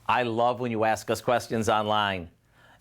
I love when you ask us questions online.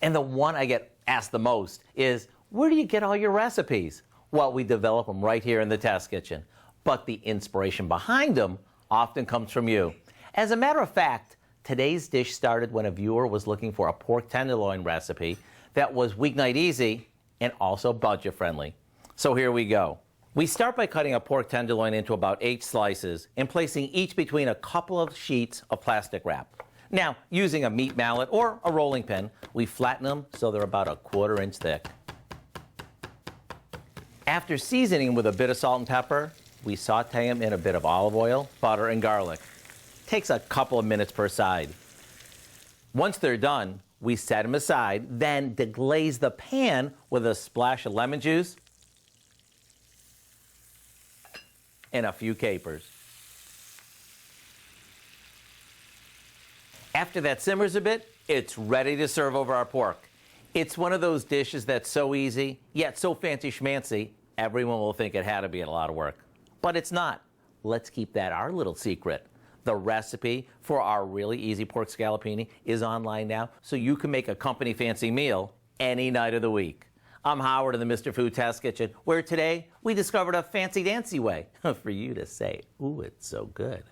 And the one I get asked the most is, where do you get all your recipes? Well, we develop them right here in the test kitchen. But the inspiration behind them often comes from you. As a matter of fact, today's dish started when a viewer was looking for a pork tenderloin recipe that was weeknight easy and also budget friendly. So here we go. We start by cutting a pork tenderloin into about 8 slices and placing each between a couple of sheets of plastic wrap. Now, using a meat mallet or a rolling pin, we flatten them so they're about a 1/4 inch thick. After seasoning with a bit of salt and pepper, we saute them in a bit of olive oil, butter, and garlic. Takes a couple of minutes per side. Once they're done, we set them aside, then deglaze the pan with a splash of lemon juice and a few capers. After that simmers a bit, it's ready to serve over our pork. It's one of those dishes that's so easy, yet so fancy schmancy, everyone will think it had to be a lot of work. But it's not. Let's keep that our little secret. The recipe for our really easy pork scaloppini is online now, so you can make a company fancy meal any night of the week. I'm Howard in the Mr. Food Test Kitchen, where today we discovered a fancy dancy way for you to say, ooh, it's so good.